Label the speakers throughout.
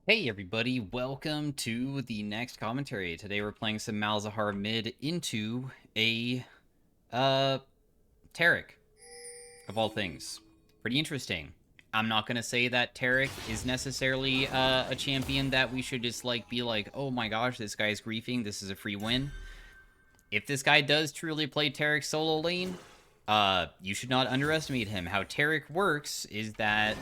Speaker 1: Hey everybody, welcome to the next commentary. Today we're playing some Malzahar mid into a uh Taric, of all things. Pretty interesting. I'm not gonna say that Taric is necessarily a champion that we should just be like, oh my gosh, this guy's griefing, this is a free win. If this guy does truly play Taric solo lane, you should not underestimate him. How Taric works is that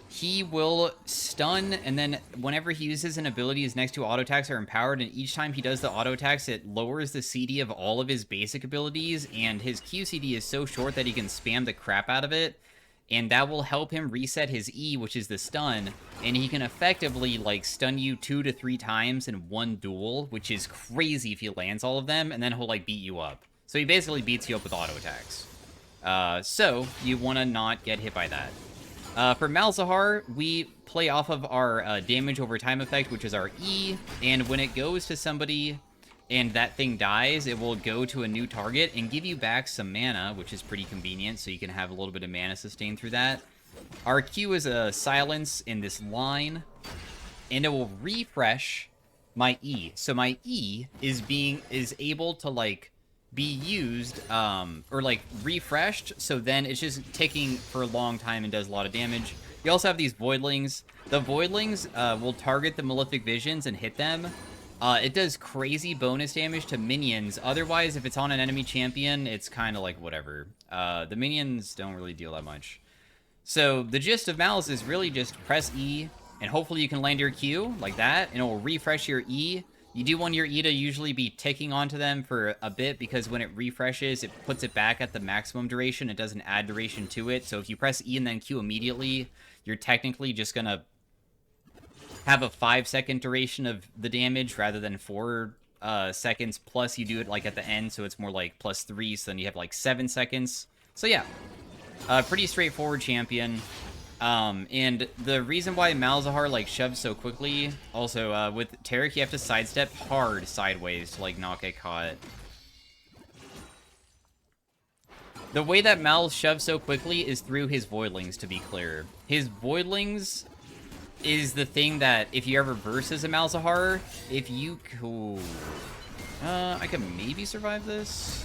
Speaker 1: he will stun, and then whenever he uses an ability, his next two auto attacks are empowered, and each time he does the auto attacks, it lowers the CD of all of his basic abilities, and his QCD is so short that he can spam the crap out of it, and that will help him reset his E, which is the stun, and he can effectively, stun you 2 to 3 times in one duel, which is crazy if he lands all of them, and then he'll, beat you up. So he basically beats you up with auto attacks. So you want to not get hit by that. For Malzahar, we play off of our damage over time effect, which is our E, and when it goes to somebody and that thing dies, it will go to a new target and give you back some mana, which is pretty convenient, so you can have a little bit of mana sustain through that. Our Q is a silence in this line, and it will refresh my E. So my E is able to be used or refreshed, so then it's just ticking for a long time and does a lot of damage. You also have these voidlings. The voidlings will target the malefic visions and hit them. It does crazy bonus damage to minions. Otherwise, if it's on an enemy champion, it's kind of like whatever. The minions don't really deal that much. So the gist of Malz is really just press E, and hopefully you can land your Q like that, and it will refresh your E. You do want your E to usually be ticking onto them for a bit, because when it refreshes, it puts it back at the maximum duration. It doesn't add duration to it. So if you press E and then Q immediately, you're technically just going to have a 5-second duration of the damage rather than 4 seconds. Plus you do it at the end, so it's more like +3, so then you have 7 seconds. So yeah, pretty straightforward champion. And the reason why Malzahar, shoves so quickly, also, with Taric, you have to sidestep hard sideways to, not get caught. The way that Malz shoves so quickly is through his Voidlings, to be clear. His Voidlings is the thing that, if you ever versus a Malzahar, if you... Ooh, I can maybe survive this.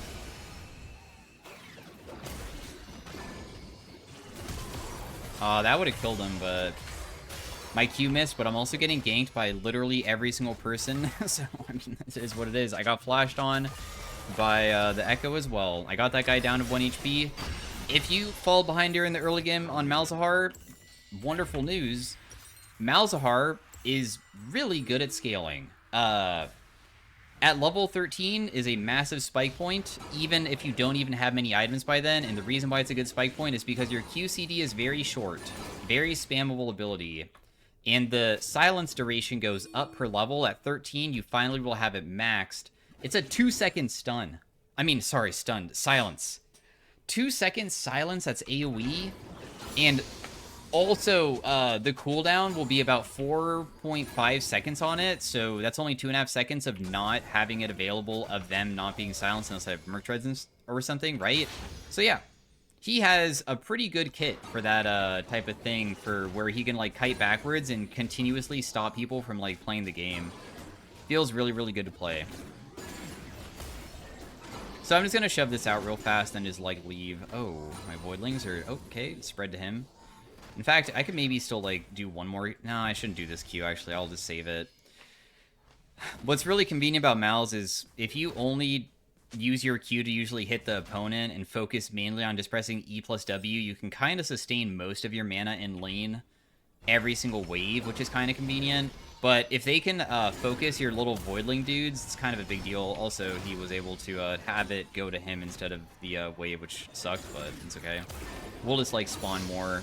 Speaker 1: That would have killed him, but my Q missed, but I'm also getting ganked by literally every single person, so I mean, this is what it is. I got flashed on by the Echo as well. I got that guy down to 1 HP. If you fall behind during the early game on Malzahar, wonderful news. Malzahar is really good at scaling. At level 13 is a massive spike point, even if you don't even have many items by then, and the reason why it's a good spike point is because your QCD is very short, very spammable ability, and the silence duration goes up per level. At 13, you finally will have it maxed. It's a 2-second stun. I mean, sorry, stunned. Silence. 2-second silence, that's AoE, and also, the cooldown will be about 4.5 seconds on it, so that's only 2.5 seconds of not having it available, of them not being silenced unless I have Merc Treads or something, right? So yeah, he has a pretty good kit for that type of thing, for where he can kite backwards and continuously stop people from playing the game. Feels really, really good to play. So I'm just gonna shove this out real fast and just leave. Oh, my Voidlings are okay. Spread to him. In fact, I could maybe still, do one more... No, I shouldn't do this Q, actually. I'll just save it. What's really convenient about Malz is if you only use your Q to usually hit the opponent and focus mainly on just pressing E plus W, you can kind of sustain most of your mana in lane every single wave, which is kind of convenient. But if they can focus your little Voidling dudes, it's kind of a big deal. Also, he was able to have it go to him instead of the wave, which sucked, but it's okay. We'll just, spawn more.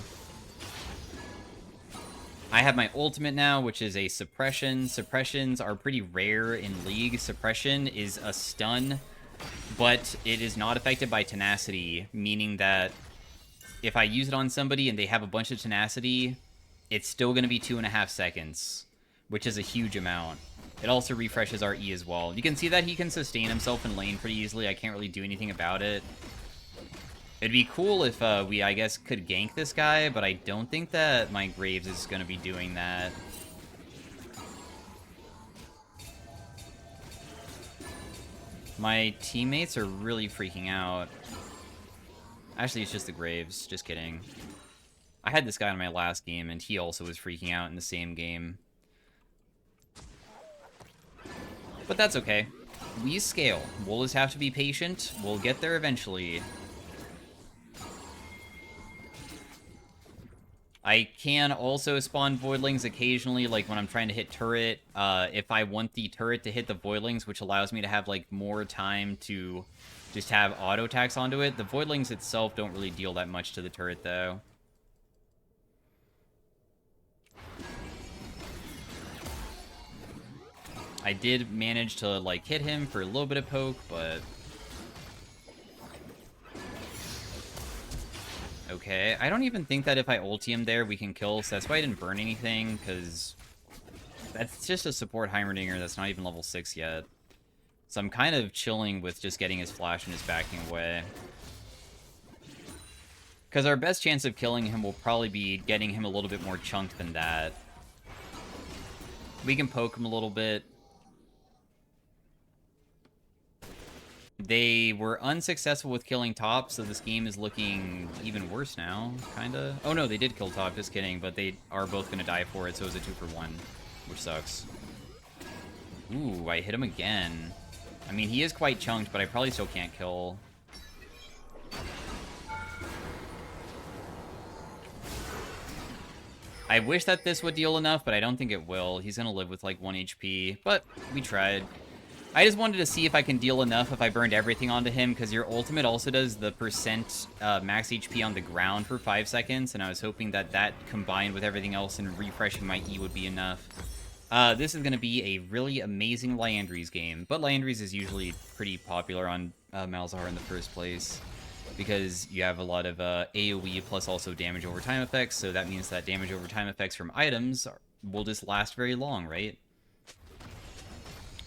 Speaker 1: I have my ultimate now, which is a suppression. Suppressions are pretty rare in League. Suppression is a stun, but it is not affected by tenacity, meaning that if I use it on somebody and they have a bunch of tenacity, it's still going to be 2.5 seconds, which is a huge amount. It also refreshes our E as well. You can see that he can sustain himself in lane pretty easily. I can't really do anything about it. It'd be cool if we, I guess, could gank this guy, but I don't think that my Graves is going to be doing that. My teammates are really freaking out. Actually, it's just the Graves. Just kidding. I had this guy in my last game, and he also was freaking out in the same game. But that's okay. We scale. We'll just have to be patient. We'll get there eventually. I can also spawn voidlings occasionally, like when I'm trying to hit turret. If I want the turret to hit the voidlings, which allows me to have like more time to just have auto attacks onto it. The voidlings itself don't really deal that much to the turret, though. I did manage to like hit him for a little bit of poke, but okay, I don't even think that if I ulti him there, we can kill, so that's why I didn't burn anything, because that's just a support Heimerdinger that's not even level 6 yet. So I'm kind of chilling with just getting his flash and his backing away. Because our best chance of killing him will probably be getting him a little bit more chunked than that. We can poke him a little bit. They were unsuccessful with killing top, so this game is looking even worse now, kinda. Oh no, they did kill top, just kidding, but they are both gonna die for it, so it was a 2-for-1, which sucks. Ooh, I hit him again. I mean, he is quite chunked, but I probably still can't kill. I wish that this would deal enough, but I don't think it will. He's gonna live with like 1 HP, but we tried. I just wanted to see if I can deal enough if I burned everything onto him, because your ultimate also does the percent max HP on the ground for 5 seconds, and I was hoping that that combined with everything else and refreshing my E would be enough. This is going to be a really amazing Liandry's game, but Liandry's is usually pretty popular on Malzahar in the first place, because you have a lot of AoE plus also damage over time effects, so that means that damage over time effects from items will just last very long, right?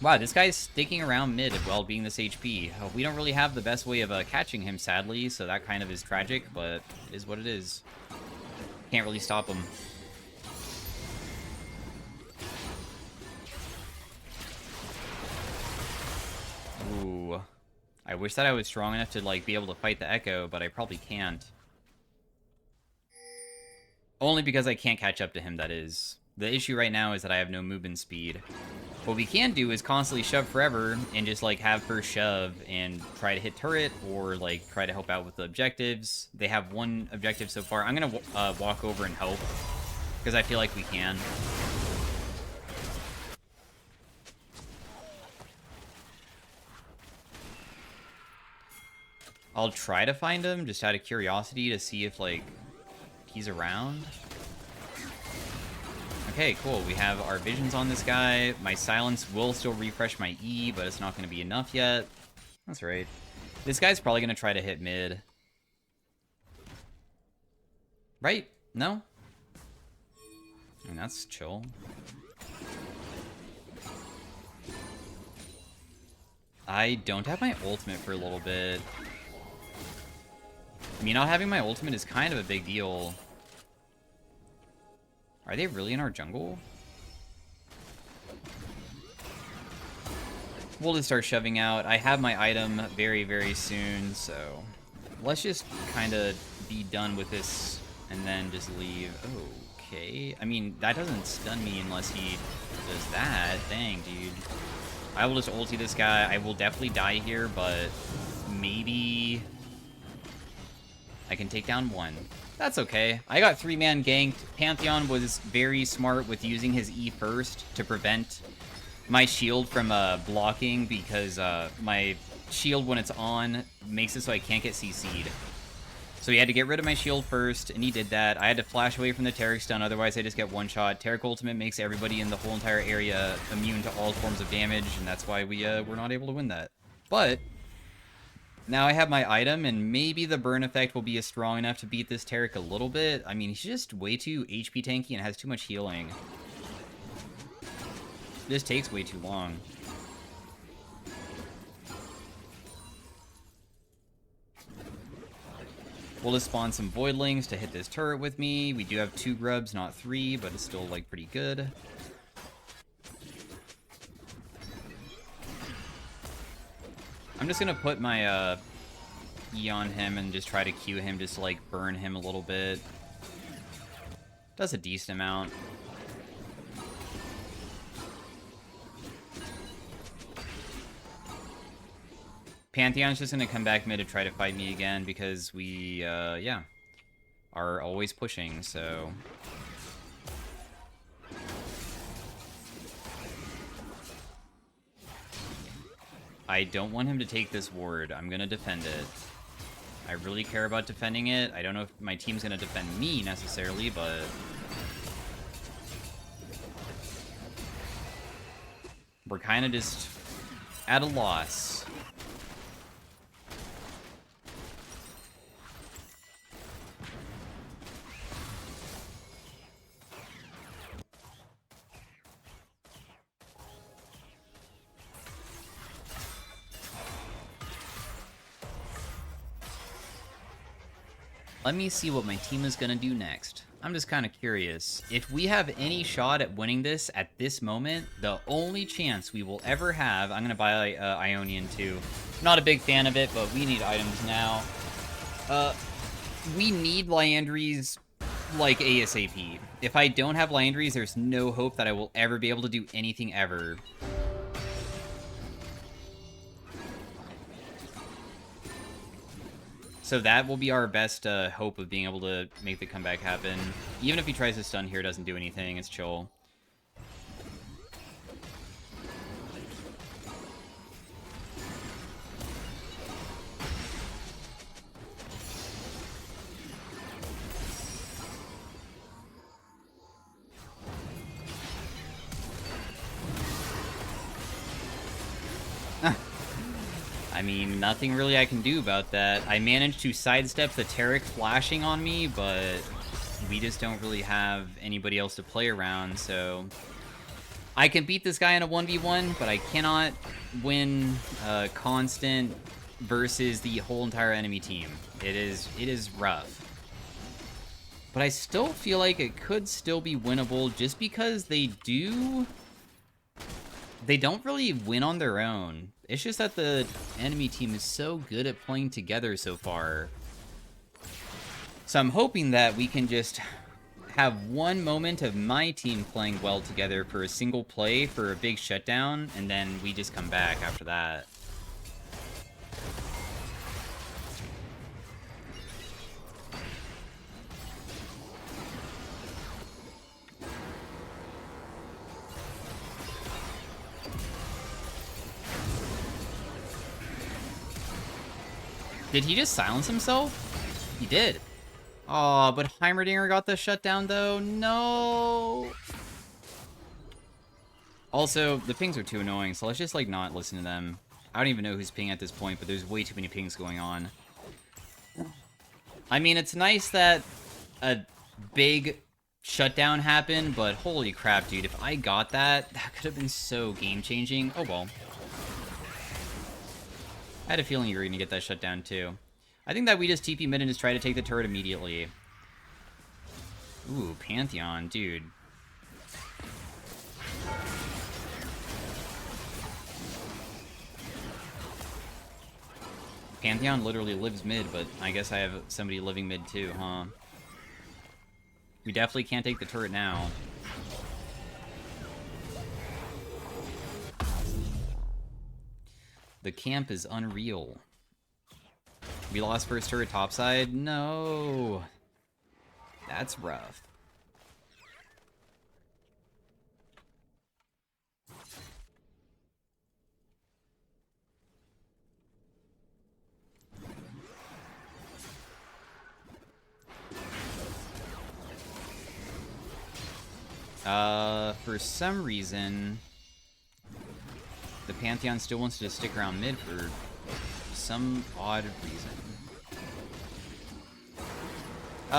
Speaker 1: Wow, this guy's sticking around mid while being this HP. We don't really have the best way of catching him, sadly, so that kind of is tragic, but it is what it is. Can't really stop him. Ooh. I wish that I was strong enough to, like, be able to fight the Echo, but I probably can't. Only because I can't catch up to him, that is. The issue right now is that I have no movement speed. What we can do is constantly shove forever and just, like, have first shove and try to hit turret or, like, try to help out with the objectives. They have one objective so far. I'm gonna walk over and help because I feel like we can. I'll try to find him just out of curiosity to see if, like, he's around. Okay, cool. We have our visions on this guy. My silence will still refresh my E, but it's not going to be enough yet. That's right. This guy's probably going to try to hit mid. Right? No? I mean, that's chill. I don't have my ultimate for a little bit. I mean, not having my ultimate is kind of a big deal. Are they really in our jungle? We'll just start shoving out. I have my item very, very soon, so let's just kind of be done with this and then just leave. Okay. I mean, that doesn't stun me unless he does that. Dang, dude. I will just ulti this guy. I will definitely die here, but maybe I can take down one. That's okay. I got 3-man ganked. Pantheon was very smart with using his E first to prevent my shield from blocking, because my shield, when it's on, makes it so I can't get CC'd. So he had to get rid of my shield first, and he did that. I had to flash away from the Taric stun, otherwise I just get one-shot. Taric ultimate makes everybody in the whole entire area immune to all forms of damage, and that's why we were not able to win that. But now I have my item, and maybe the burn effect will be strong enough to beat this Taric a little bit. I mean, he's just way too HP tanky and has too much healing. This takes way too long. We'll just spawn some voidlings to hit this turret with me. We do have 2 grubs, not 3, but it's still, like, pretty good. I'm just gonna put my E on him and just try to Q him just to like burn him a little bit. Does a decent amount. Pantheon's just gonna come back mid to try to fight me again because we, yeah, are always pushing, so... I don't want him to take this ward. I'm gonna defend it. I really care about defending it. I don't know if my team's gonna defend me necessarily, but... we're kind of just at a loss. Let me see what my team is going to do next. I'm just kind of curious. If we have any shot at winning this at this moment, the only chance we will ever have... I'm going to buy Ionian too. Not a big fan of it, but we need items now. We need Liandry's like ASAP. If I don't have Liandry's, there's no hope that I will ever be able to do anything ever. So that will be our best hope of being able to make the comeback happen. Even if he tries to stun here, it doesn't do anything. It's chill. I mean, nothing really I can do about that. I managed to sidestep the Taric flashing on me, but we just don't really have anybody else to play around, so... I can beat this guy in a 1v1, but I cannot win constant versus the whole entire enemy team. It is rough. But I still feel like it could still be winnable just because they don't really win on their own. It's just that the enemy team is so good at playing together so far. So I'm hoping that we can just have one moment of my team playing well together for a single play for a big shutdown, and then we just come back after that. Did he just silence himself? He did. Oh, but Heimerdinger got the shutdown, though. No. Also, the pings are too annoying, so let's just, like, not listen to them. I don't even know who's ping at this point, but there's way too many pings going on. I mean, it's nice that a big shutdown happened, but holy crap, dude. If I got that, that could have been so game-changing. Oh, well. I had a feeling you were going to get that shut down too. I think that we just TP mid and just try to take the turret immediately. Ooh, Pantheon, dude. Pantheon literally lives mid, but I guess I have somebody living mid too, huh? We definitely can't take the turret now. The camp is unreal. We lost first turret topside? No. That's rough. For some reason... the Pantheon still wants to stick around mid for some odd reason.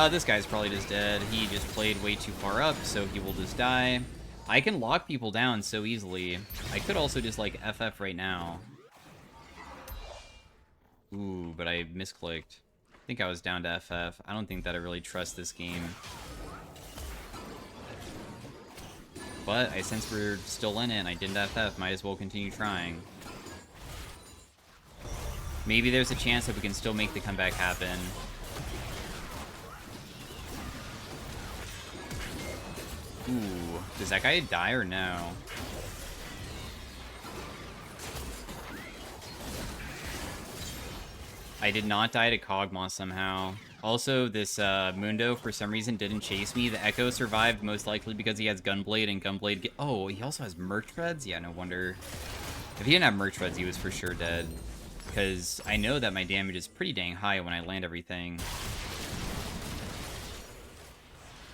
Speaker 1: This guy's probably just dead. He just played way too far up, so he will just die. I can lock people down so easily. I could also just, like, FF right now. Ooh, but I misclicked. I think I was down to FF. I don't think that I really trust this game. But since we're still in it and I didn't FF, might as well continue trying. Maybe there's a chance that we can still make the comeback happen. Ooh, does that guy die or no? I did not die to Kog'Maw somehow. Also, this Mundo, for some reason, didn't chase me. The Echo survived, most likely because he has Gunblade, and Gunblade... Oh, he also has Merch Treads? Yeah, no wonder. If he didn't have Merch Treads, he was for sure dead. Because I know that my damage is pretty dang high when I land everything.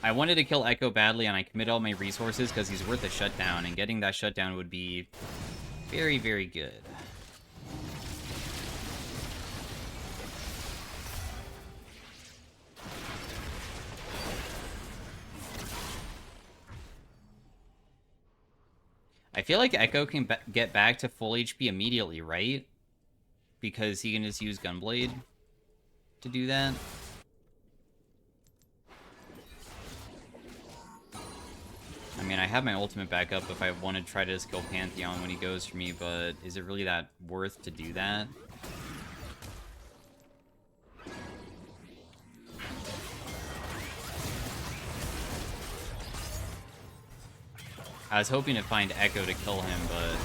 Speaker 1: I wanted to kill Echo badly, and I committed all my resources because he's worth a shutdown, and getting that shutdown would be very, very good. I feel like Echo can get back to full HP immediately, right? Because he can just use Gunblade to do that. I mean, I have my ultimate back up if I want to try to just kill Pantheon when he goes for me, but is it really that worth to do that? I was hoping to find Echo to kill him, but...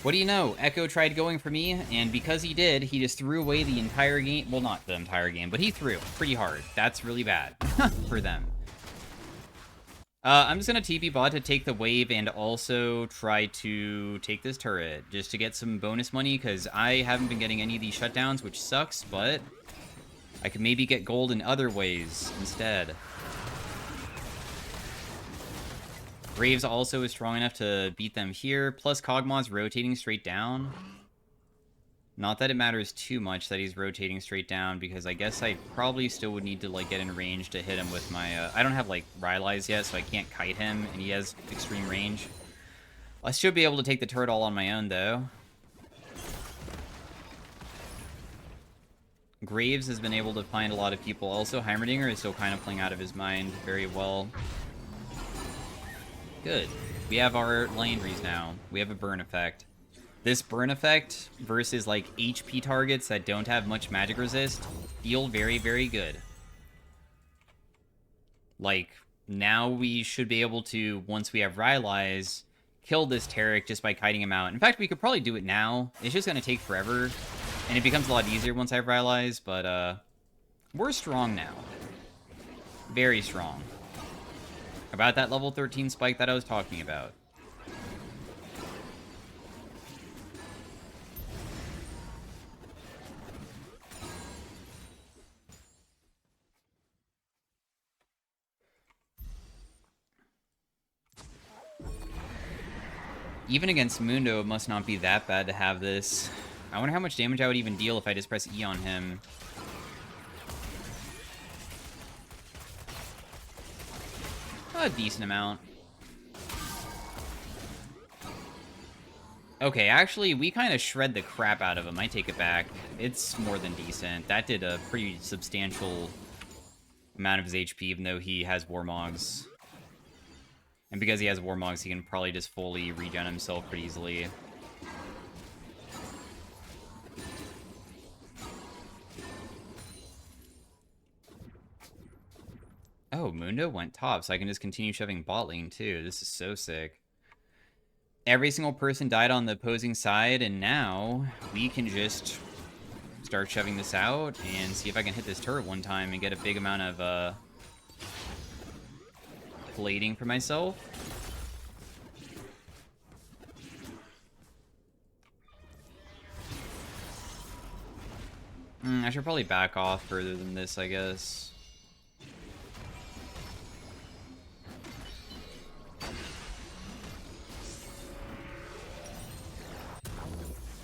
Speaker 1: What do you know? Echo tried going for me, and because he did, he just threw away the entire game. Well, not the entire game, but he threw pretty hard. That's really bad for them. I'm just going to TP bot to take the wave and also try to take this turret, just to get some bonus money, because I haven't been getting any of these shutdowns, which sucks, but I could maybe get gold in other ways instead. Graves also is strong enough to beat them here, plus Kog'Maw's rotating straight down. Not that it matters too much that he's rotating straight down, because I guess I probably still would need to, like, get in range to hit him with my, I don't have, like, Rylai's yet, so I can't kite him, and he has extreme range. I should be able to take the turret all on my own, though. Graves has been able to find a lot of people. Also, Heimerdinger is still kind of playing out of his mind very well. Good. We have our Landries now. We have a burn effect. This burn effect versus, like, HP targets that don't have much magic resist feel very, very good. Like, now we should be able to, once we have Rylai's, kill this Taric just by kiting him out. In fact, we could probably do it now. It's just going to take forever, and it becomes a lot easier once I have Rylai's, but, we're strong now. Very strong. About that level 13 spike that I was talking about. Even against Mundo, it must not be that bad to have this. I wonder how much damage I would even deal if I just press E on him. A decent amount. Okay, actually, we kind of shred the crap out of him. I take it back. It's more than decent. That did a pretty substantial amount of his HP, even though he has Warmogs. And because he has Warmogs, he can probably just fully regen himself pretty easily. Oh, Mundo went top, so I can just continue shoving bot lane, too. This is so sick. Every single person died on the opposing side, and now we can just start shoving this out and see if I can hit this turret one time and get a big amount of, plating for myself. I should probably back off further than this, I guess.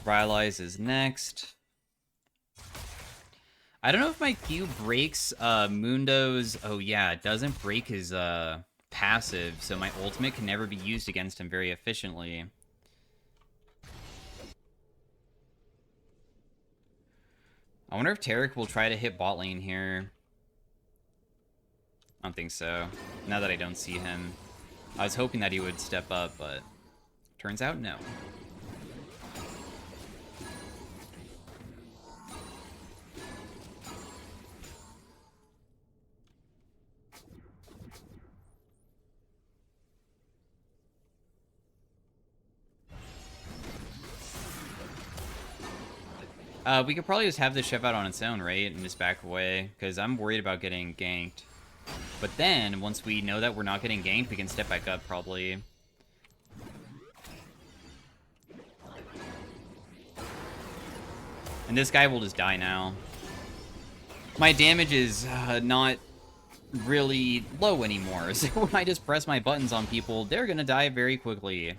Speaker 1: Rylai's is next. I don't know if my Q breaks Mundo's... Oh yeah, it doesn't break his passive, so my ultimate can never be used against him very efficiently. I wonder if Taric will try to hit bot lane here. I don't think so. Now that I don't see him. I was hoping that he would step up, but turns out no. We could probably just have this chef out on its own, right? And just back away, because I'm worried about getting ganked. But then, once we know that we're not getting ganked, we can step back up, probably. And this guy will just die now. My damage is not really low anymore, so when I just press my buttons on people, they're gonna die very quickly.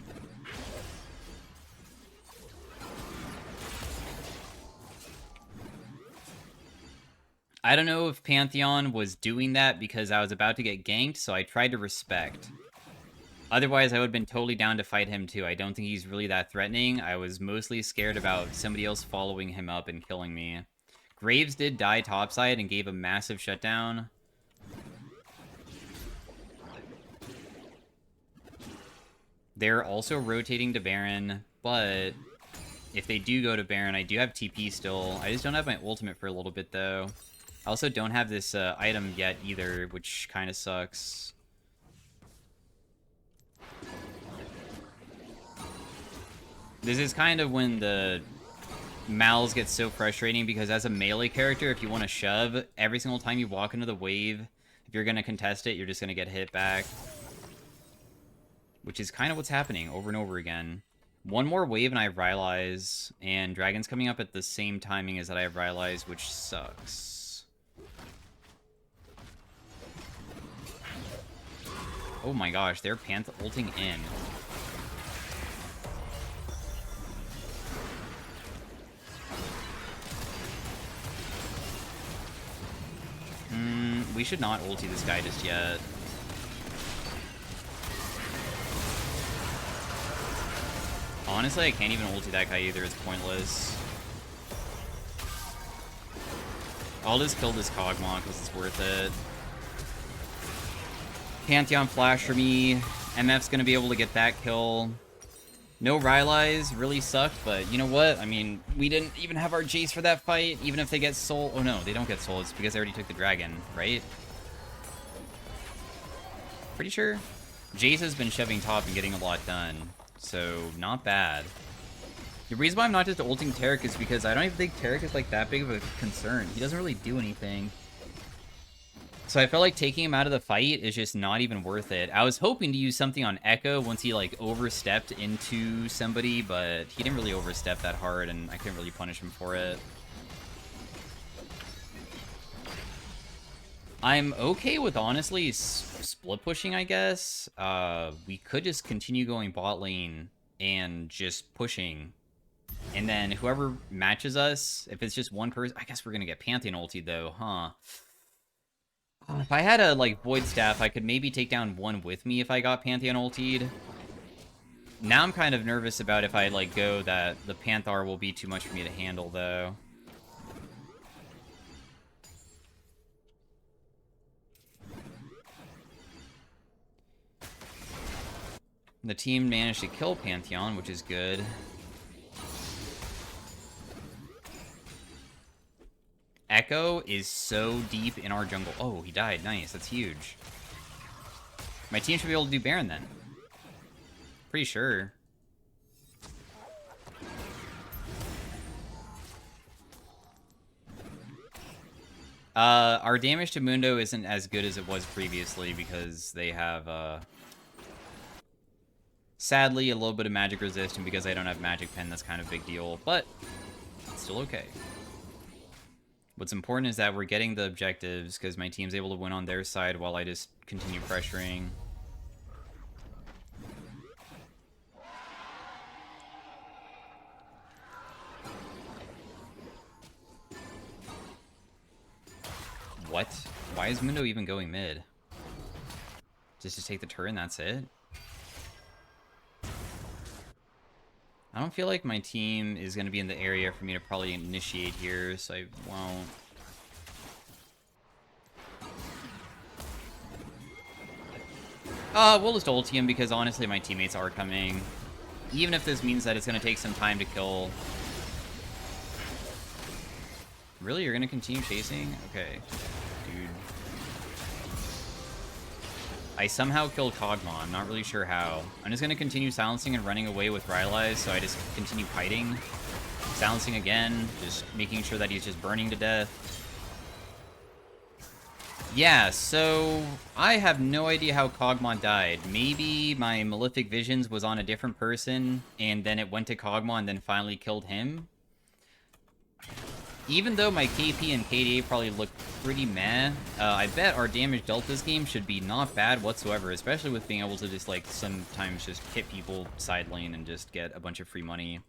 Speaker 1: I don't know if Pantheon was doing that because I was about to get ganked, so I tried to respect. Otherwise, I would have been totally down to fight him too. I don't think he's really that threatening. I was mostly scared about somebody else following him up and killing me. Graves did die topside and gave a massive shutdown. They're also rotating to Baron, but if they do go to Baron, I do have TP still. I just don't have my ultimate for a little bit, though. I also don't have this item yet either, which kind of sucks. This is kind of when the Malz gets so frustrating, because as a melee character, if you want to shove, every single time you walk into the wave, if you're going to contest it, you're just going to get hit back. Which is kind of what's happening over and over again. One more wave and I have Rylai's, and Dragon's coming up at the same timing as that I have Rylai's, which sucks. Oh my gosh, they're ulting in. We should not ulti this guy just yet. Honestly, I can't even ulti that guy either. It's pointless. I'll just kill this Kog'Maw because it's worth it. Pantheon flash for me. MF's going to be able to get that kill. No Rylai's really sucked, but you know what? I mean, we didn't even have our Jace for that fight. Even if they get soul... Oh no, they don't get soul. It's because they already took the dragon, right? Pretty sure. Jace has been shoving top and getting a lot done. So, not bad. The reason why I'm not just ulting Taric is because I don't even think Taric is like that big of a concern. He doesn't really do anything. So I felt like taking him out of the fight is just not even worth it. I was hoping to use something on Echo once he like overstepped into somebody, but he didn't really overstep that hard and I couldn't really punish him for it. I'm okay with honestly split pushing, I guess. We could just continue going bot lane and just pushing. And then whoever matches us, if it's just one person, I guess we're gonna get Pantheon ulti though, huh? If I had a like Void Staff, I could maybe take down one with me if I got Pantheon ultied. Now I'm kind of nervous about if I like go that the Panthar will be too much for me to handle though. The team managed to kill Pantheon, which is good. Echo is so deep in our jungle. Oh, he died. Nice. That's huge. My team should be able to do Baron then. Pretty sure. Our damage to Mundo isn't as good as it was previously because they have, sadly, a little bit of magic resist, and because I don't have magic pen, that's kind of a big deal, but it's still okay. What's important is that we're getting the objectives, because my team's able to win on their side while I just continue pressuring. What? Why is Mundo even going mid? Just to take the turret and that's it? I don't feel like my team is going to be in the area for me to probably initiate here, so I won't. We'll just ulti him because honestly my teammates are coming. Even if this means that it's going to take some time to kill. Really? You're going to continue chasing? Okay. Dude. I somehow killed Kog'Maw. I'm not really sure how. I'm just going to continue silencing and running away with Rylai's, so I just continue fighting. Silencing again, just making sure that he's just burning to death. Yeah, so I have no idea how Kog'Maw died. Maybe my Malefic Visions was on a different person, and then it went to Kog'Maw and then finally killed him. Even though my KP and KDA probably look pretty meh, I bet our damage dealt this game should be not bad whatsoever, especially with being able to just, like, sometimes just hit people side lane and just get a bunch of free money.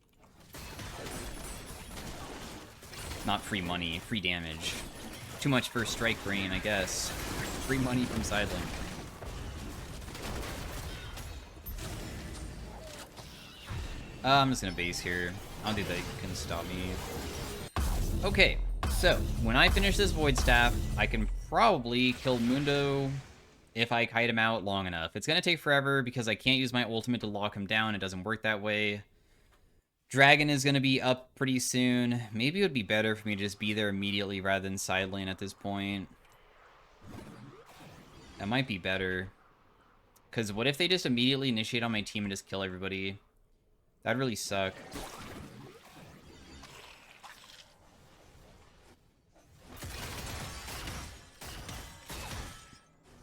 Speaker 1: Not free money, free damage. Too much for strike brain, I guess. Free money from side lane. I'm just gonna base here. I don't think they can stop me. Okay, so when I finish this Void Staff, I can probably kill Mundo if I kite him out long enough. It's gonna take forever because I can't use my ultimate to lock him down. It doesn't work that way. Dragon is gonna be up pretty soon. Maybe it would be better for me to just be there immediately rather than side lane at this point. That might be better. Because what if they just immediately initiate on my team and just kill everybody? That'd really suck.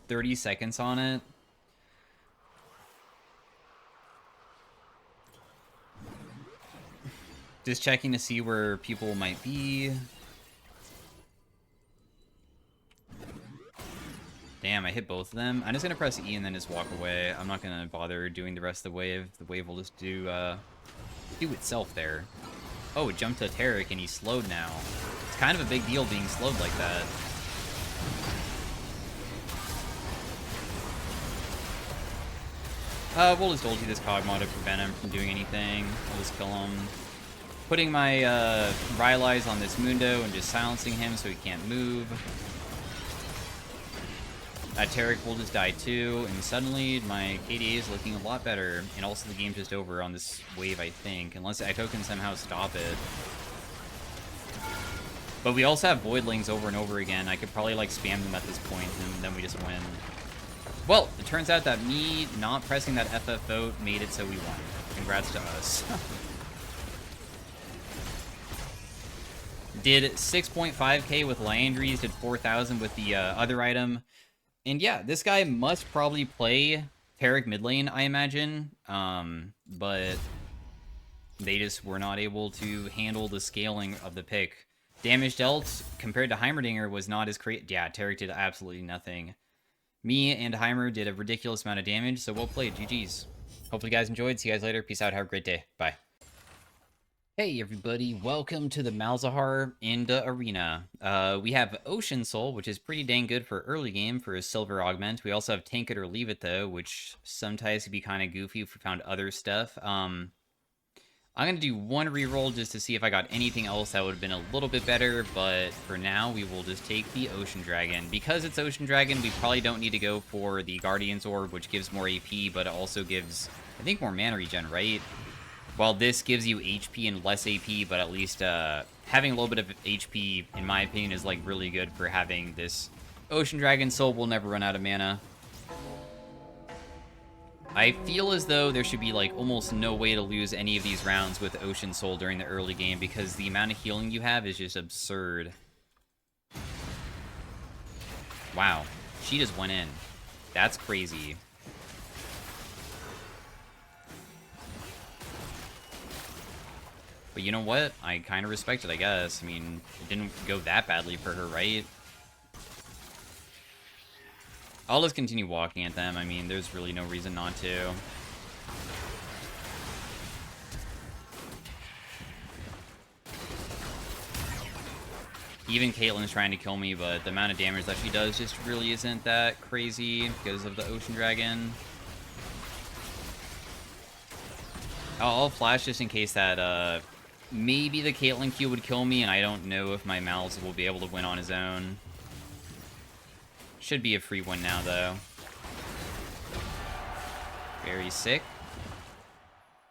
Speaker 1: "30 seconds on it." Just checking to see where people might be. Damn, I hit both of them. I'm just gonna press E and then just walk away. I'm not gonna bother doing the rest of the wave. The wave will just do itself there. Oh, it jumped to Tarek and he's slowed now. It's kind of a big deal being slowed like that. We'll just ulti this Kog'Maw to prevent him from doing anything. We'll just kill him. Putting my Rylai's on this Mundo and just silencing him so he can't move. Tarek will just die too, and suddenly my KDA is looking a lot better, and also the game's just over on this wave, I think, unless Echo can somehow stop it. But we also have Voidlings over and over again. I could probably, like, spam them at this point, and then we just win. Well, it turns out that me not pressing that FF vote made it so we won. Congrats to us. Did 6.5k with Liandry's, did 4,000 with the other item. And yeah, this guy must probably play Tarek mid lane, I imagine. But they just were not able to handle the scaling of the pick. Damage dealt compared to Heimerdinger was not as great. Yeah, Tarek did absolutely nothing. Me and Heimer did a ridiculous amount of damage, so well played. GG's. Hopefully you guys enjoyed. See you guys later. Peace out. Have a great day. Bye. Hey everybody, welcome to the Malzahar in the arena. We have Ocean Soul, which is pretty dang good for early game for a silver augment. We also have Tank It or Leave It though, which sometimes can be kind of goofy if we found other stuff. I'm going to do one reroll just to see if I got anything else that would have been a little bit better, but for now we will just take the Ocean Dragon. Because it's Ocean Dragon, we probably don't need to go for the Guardian's Orb, which gives more AP, but it also gives, I think, more mana regen, right? While this gives you HP and less AP, but at least having a little bit of HP, in my opinion, is like really good for having this Ocean Dragon. Soul will never run out of mana. I feel as though there should be like almost no way to lose any of these rounds with Ocean Soul during the early game because the amount of healing you have is just absurd. Wow, she just went in. That's crazy. But you know what? I kind of respect it, I guess. I mean, it didn't go that badly for her, right? I'll just continue walking at them. I mean, there's really no reason not to. Even Caitlyn's trying to kill me, but the amount of damage that she does just really isn't that crazy because of the Ocean Dragon. I'll flash just in case that, maybe the Caitlyn Q would kill me, and I don't know if my Malz will be able to win on his own. Should be a free win now, though. Very sick.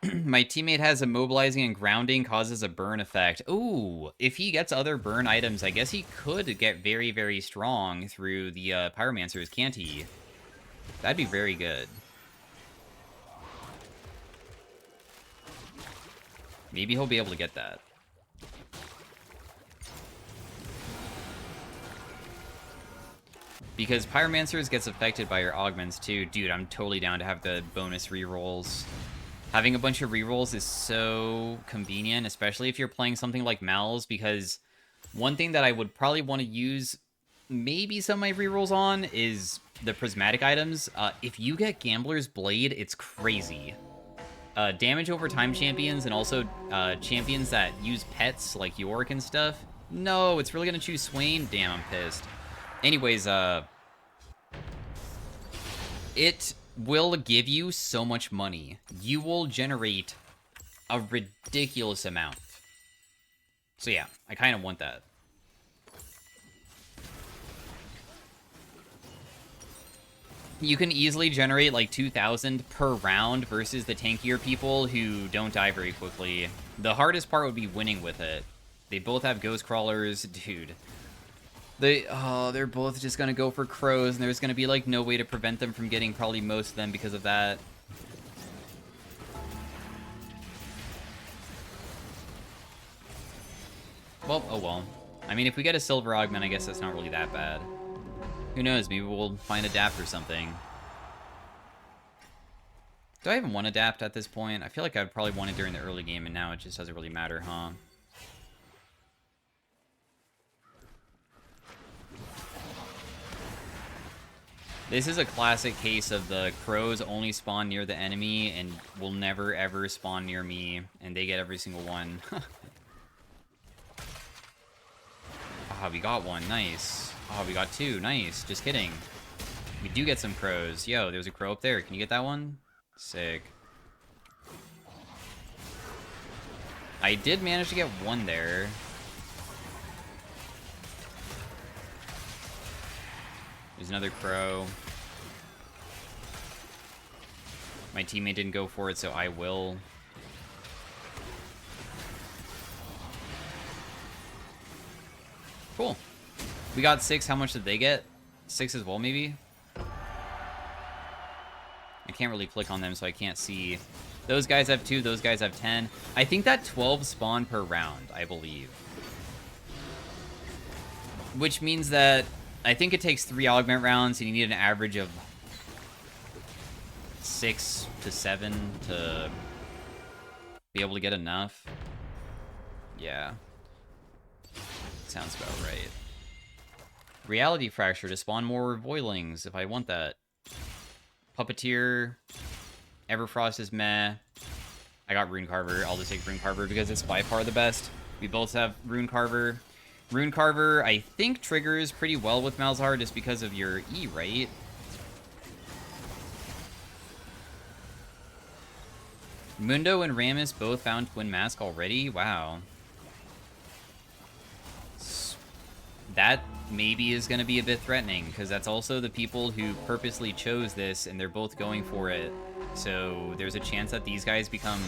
Speaker 1: My teammate has immobilizing and grounding, causes a burn effect. Ooh, if he gets other burn items, I guess he could get very, very strong through the Pyromancers, can't he? That'd be very good. Maybe he'll be able to get that. Because Pyromancers gets affected by your augments too. Dude, I'm totally down to have the bonus rerolls. Having a bunch of rerolls is so convenient, especially if you're playing something like Malz, because one thing that I would probably want to use maybe some of my rerolls on is the prismatic items. If you get Gambler's Blade, it's crazy. Damage over time champions and also champions that use pets like Yorick and stuff. No, it's really gonna choose Swain? Damn, I'm pissed. Anyways, it will give you so much money. You will generate a ridiculous amount. So yeah, I kind of want that. You can easily generate like 2,000 per round versus the tankier people who don't die very quickly. The hardest part would be winning with it. They both have ghost crawlers, dude. They're both just gonna go for crows, and there's gonna be like no way to prevent them from getting probably most of them because of that. Well, oh well. I mean, if we get a silver augment, I guess that's not really that bad. Who knows? Maybe we'll find adapt or something. Do I even want adapt at this point? I feel like I'd probably want it during the early game, and now it just doesn't really matter, huh? This is a classic case of the crows only spawn near the enemy and will never ever spawn near me, and they get every single one. Ah, we got one. Nice. Oh, we got two. Nice. Just kidding. We do get some crows. Yo, there's a crow up there. Can you get that one? Sick. I did manage to get one there. There's another crow. My teammate didn't go for it, so I will. Cool. We got 6. How much did they get? 6 as well, maybe? I can't really click on them, so I can't see. Those guys have 2. Those guys have 10. I think that 12 spawn per round, I believe. Which means that I think it takes 3 augment rounds, and you need an average of 6 to 7 to be able to get enough. Yeah. Sounds about right. Reality Fracture to spawn more Voilings, if I want that. Puppeteer. Everfrost is meh. I got Rune Carver. I'll just take Rune Carver because it's by far the best. We both have Rune Carver. Rune Carver, I think, triggers pretty well with Malzahar just because of your E, right? Mundo and Rammus both found Twin Mask already? Wow. That maybe is going to be a bit threatening, because that's also the people who purposely chose this, and they're both going for it. So there's a chance that these guys become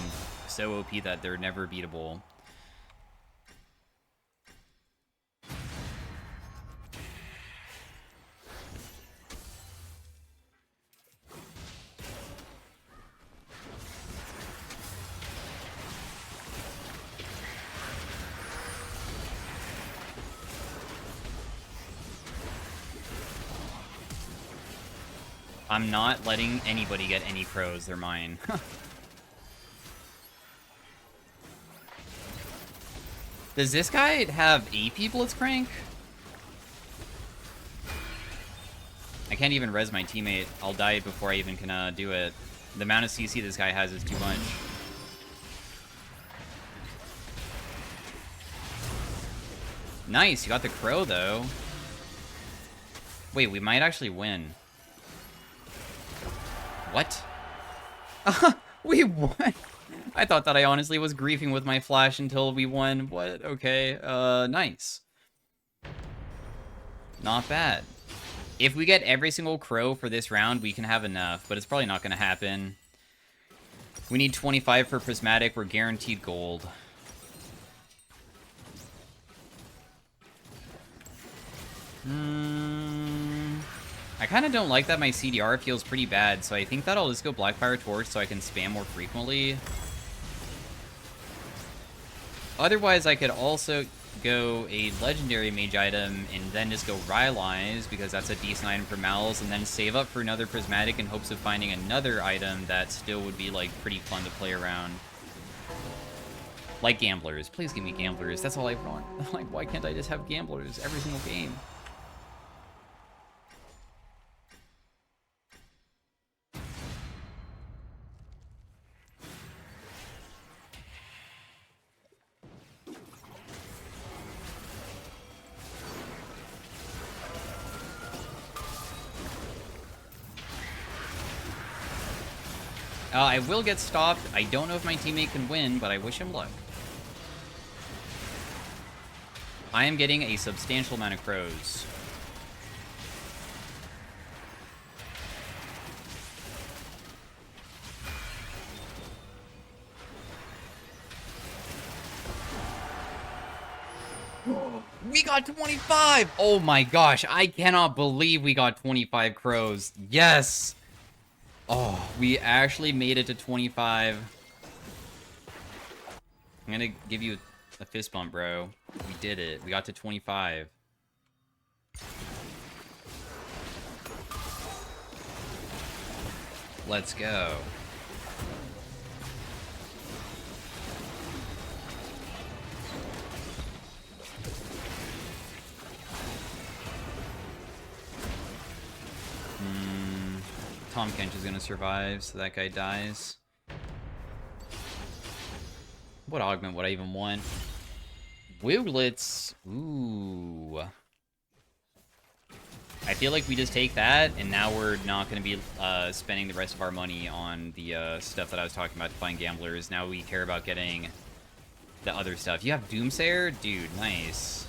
Speaker 1: so OP that they're never beatable. I'm not letting anybody get any crows. They're mine. Does this guy have AP Blitzcrank? I can't even res my teammate. I'll die before I even can do it. The amount of CC this guy has is too much. Nice, you got the crow though. Wait, we might actually win. What? We won! I thought that I honestly was griefing with my flash until we won. What? Okay, nice. Not bad. If we get every single crow for this round, we can have enough, but it's probably not gonna happen. We need 25 for Prismatic, we're guaranteed gold. I kind of don't like that my CDR feels pretty bad, so I think that I'll just go Blackfire Torch so I can spam more frequently. Otherwise, I could also... go a legendary mage item and then just go Rylai's, because that's a decent item for Malz, and then save up for another prismatic in hopes of finding another item that still would be like pretty fun to play around. Like gamblers. Please give me gamblers. That's all I want. Like, why can't I just have gamblers every single game? I will get stopped. I don't know if my teammate can win, but I wish him luck. I am getting a substantial amount of crows. We got 25! Oh my gosh, I cannot believe we got 25 crows. Yes! Oh, we actually made it to 25. I'm gonna give you a fist bump, bro. We did it. We got to 25. Let's go. Tom Kench is gonna survive, so that guy dies. What augment would I even want? Wiglets. Ooh. I feel like we just take that, and now we're not going to be spending the rest of our money on the stuff that I was talking about to find gamblers. Now we care about getting the other stuff. You have Doomsayer? Dude, nice.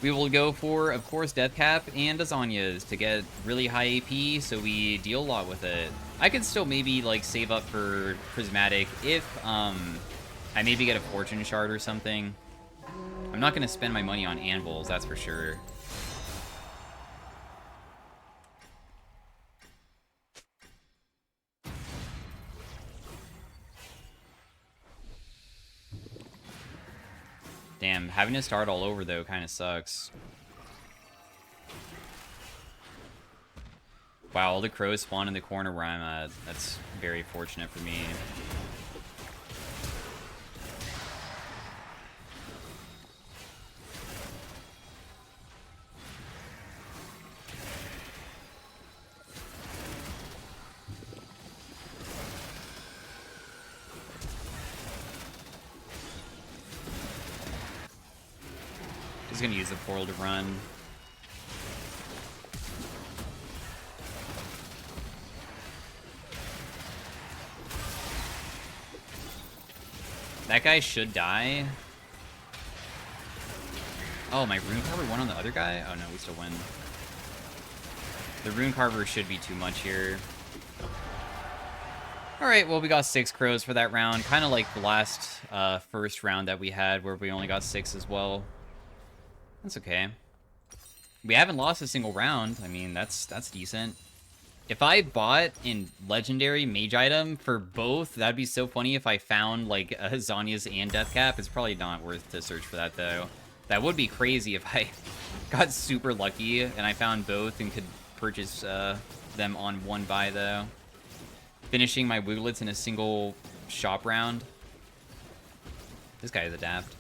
Speaker 1: We will go for, of course, Deathcap and Azanias to get really high AP, so we deal a lot with it. I could still maybe, like, save up for Prismatic if, I maybe get a Fortune Shard or something. I'm not going to spend my money on Anvils, that's for sure. Damn, having to start all over, though, kind of sucks. Wow, all the crows spawn in the corner where I'm at. That's very fortunate for me. He's gonna use the portal to run. That guy should die. Oh, my Rune Carver won on the other guy? Oh no, we still win. The Rune Carver should be too much here. Alright, well, we got 6 crows for that round. Kind of like the last first round that we had, where we only got 6 as well. That's okay. We haven't lost a single round. I mean, that's decent. If I bought in legendary mage item for both, that'd be so funny if I found, like, a Zania's and Deathcap. It's probably not worth to search for that, though. That would be crazy if I got super lucky and I found both and could purchase them on one buy, though. Finishing my Wiglets in a single shop round. This guy is Adapt.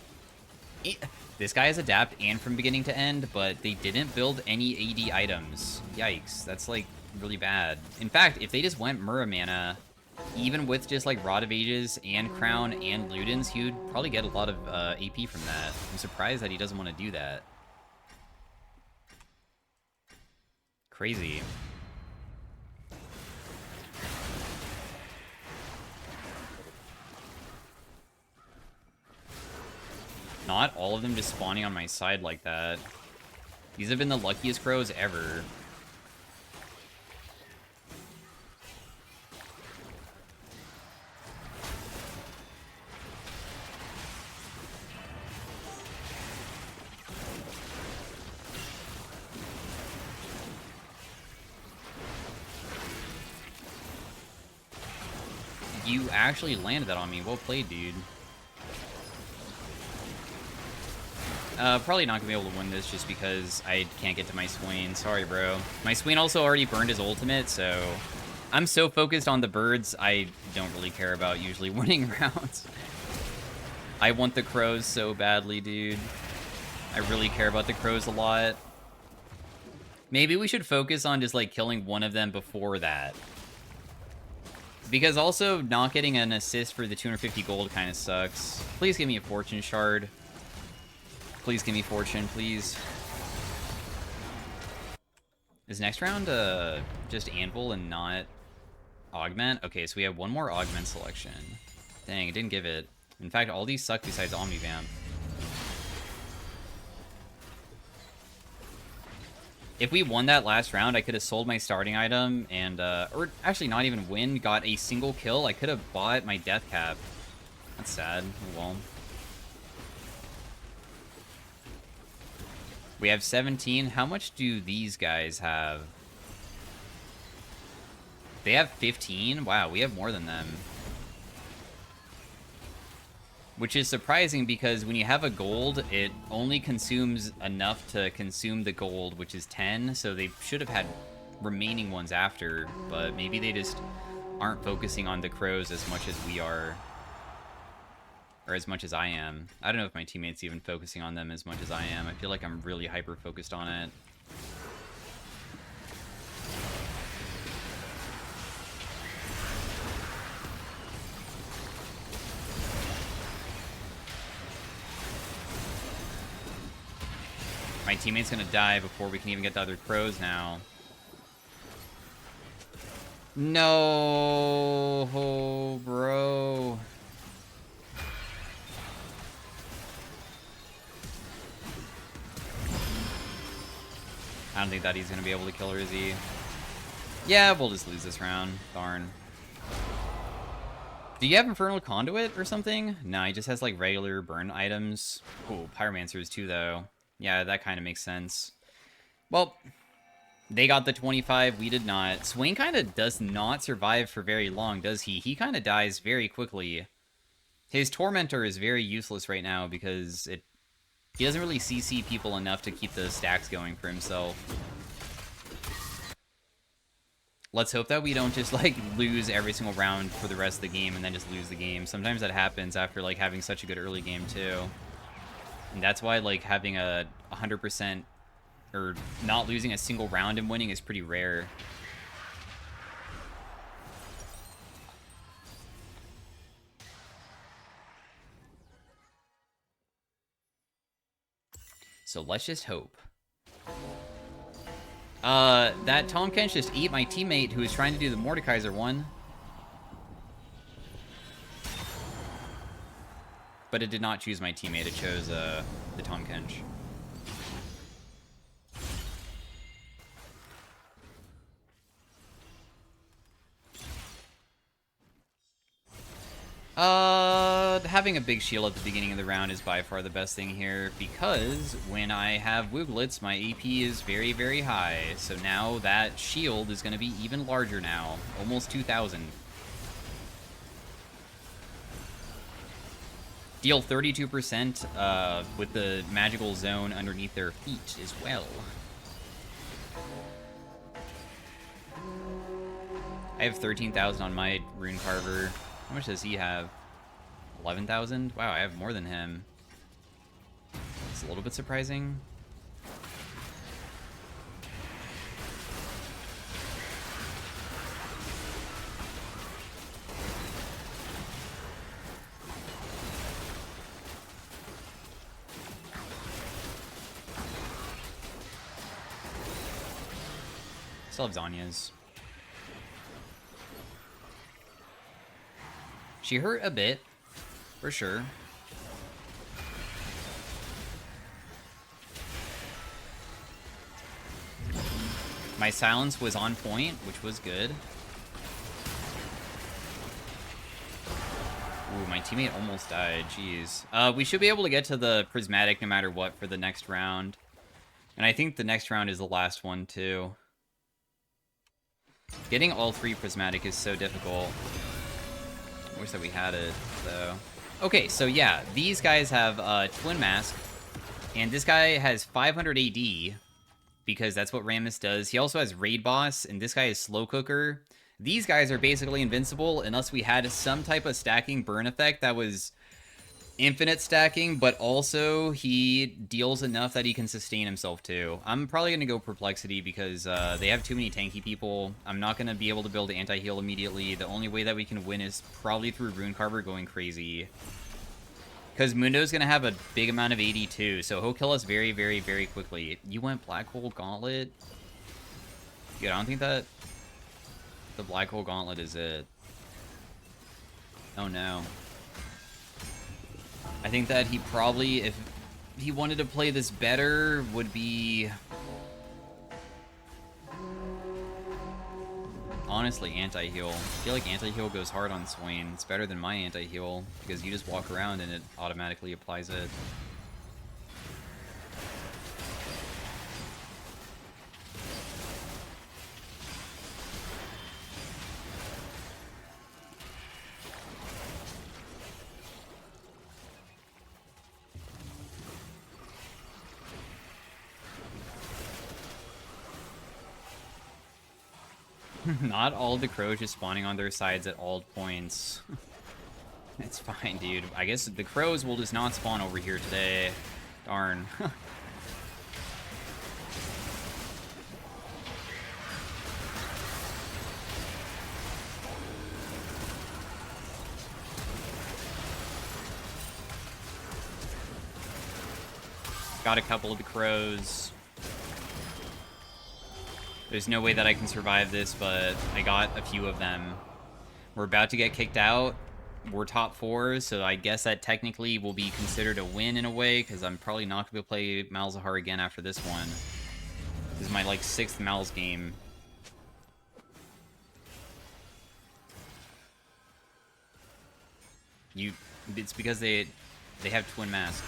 Speaker 1: This guy is Adapt and from beginning to end, but they didn't build any AD items. Yikes, that's, like, really bad. In fact, if they just went Muramana, even with just, like, Rod of Ages and Crown and Ludens, he would probably get a lot of AP from that. I'm surprised that he doesn't want to do that. Crazy. Not all of them just spawning on my side like that. These have been the luckiest crows ever. You actually landed that on me. Well played, dude. Probably not gonna be able to win this just because I can't get to my Swain. Sorry, bro. My Swain also already burned his ultimate, so I'm so focused on the birds, I don't really care about usually winning rounds. I want the crows so badly, dude. I really care about the crows a lot. Maybe we should focus on just, like, killing one of them before that. Because also, not getting an assist for the 250 gold kind of sucks. Please give me a fortune shard. Please give me fortune, please. Is next round just anvil and not augment? Okay, so we have one more augment selection. Dang, it didn't give it. In fact, all these suck besides Omnivamp. If we won that last round, I could have sold my starting item and, or actually not even win, got a single kill. I could have bought my death cap. That's sad. Oh well. We have 17. How much do these guys have? They have 15? Wow, we have more than them. Which is surprising because when you have a gold, it only consumes enough to consume the gold, which is 10, so they should have had remaining ones after, but maybe they just aren't focusing on the crows as much as we are. Or as much as I am. I don't know if my teammates even focusing on them as much as I am. I feel like I'm really hyper-focused on it. My teammate's gonna die before we can even get the other crows now. No, oh, bro. I don't think that he's gonna be able to kill her, is he? Yeah, we'll just lose this round. Darn. Do you have Infernal Conduit or something? No, he just has, like, regular burn items. Oh, Pyromancers too, though. Yeah, that kind of makes sense. Well, they got the 25, we did not. Swain kind of does not survive for very long, does he? He kind of dies very quickly. His Tormentor is very useless right now because he doesn't really CC people enough to keep the stacks going for himself. Let's hope that we don't just, like, lose every single round for the rest of the game and then just lose the game. Sometimes that happens after, like, having such a good early game, too. And that's why, like, having a 100% or not losing a single round and winning is pretty rare. So let's just hope. That Tom Kench just ate my teammate who was trying to do the Mordekaiser one. But it did not choose my teammate, it chose, the Tom Kench. Having a big shield at the beginning of the round is by far the best thing here, because when I have Wooglets, my AP is very, very high. So now that shield is going to be even larger now, almost 2,000. Deal 32% with the magical zone underneath their feet as well. I have 13,000 on my Rune Carver. How much does he have? 11,000? Wow, I have more than him. It's a little bit surprising. Still have Zanya's. She hurt a bit, for sure. My silence was on point, which was good. Ooh, my teammate almost died, jeez. We should be able to get to the Prismatic no matter what for the next round. And I think the next round is the last one, too. Getting all 3 Prismatic is so difficult. I wish that we had it, though. Okay, so yeah, these guys have Twin Mask. And this guy has 500 AD, because that's what Rammus does. He also has Raid Boss, and this guy is Slow Cooker. These guys are basically invincible unless we had some type of stacking burn effect that was infinite stacking, but also he deals enough that he can sustain himself too. I'm probably going to go Perplexity because they have too many tanky people. I'm not going to be able to build anti-heal immediately. The only way that we can win is probably through Rune Carver going crazy. Because Mundo's going to have a big amount of AD too, so he'll kill us very, very, very quickly. You went Black Hole Gauntlet? Dude, I don't think that the Black Hole Gauntlet is it. Oh no. I think that he probably, if he wanted to play this better, would be... honestly, anti-heal. I feel like anti-heal goes hard on Swain. It's better than my anti-heal, because you just walk around and it automatically applies it. Not all the crows just spawning on their sides at all points. It's fine, dude. I guess the crows will just not spawn over here today. Darn. Got a couple of the crows. There's no way that I can survive this, but I got a few of them. We're about to get kicked out. We're top 4, so I guess that technically will be considered a win in a way, because I'm probably not going to play Malzahar again after this one. This is my, like, 6th Malz game. It's because they have Twin Mask.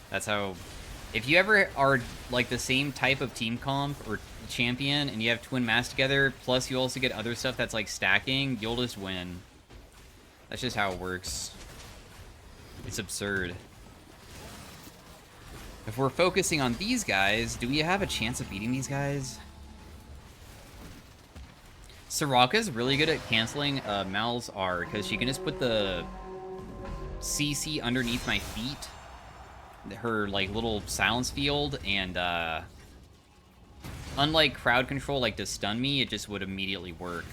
Speaker 1: That's how... If you ever are, like, the same type of team comp or champion, and you have Twin Mask together, plus you also get other stuff that's, like, stacking, you'll just win. That's just how it works. It's absurd. If we're focusing on these guys, do we have a chance of beating these guys? Soraka's really good at canceling Malzahar, because she can just put the CC underneath my feet. Her, like, little silence field, and, unlike crowd control, like, to stun me, it just would immediately work.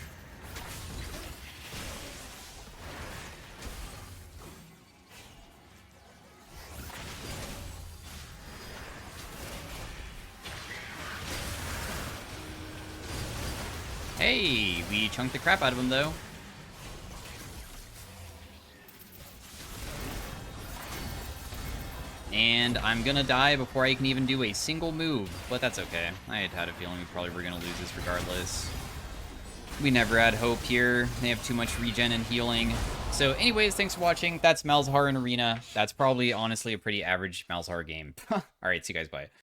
Speaker 1: Hey, we chunked the crap out of him, though. And I'm gonna die before I can even do a single move, but that's okay. I had a feeling we probably were gonna lose this regardless. We never had hope here. They have too much regen and healing. So anyways, thanks for watching. That's Malzahar in Arena. That's probably, honestly, a pretty average Malzahar game. Alright, see you guys, bye.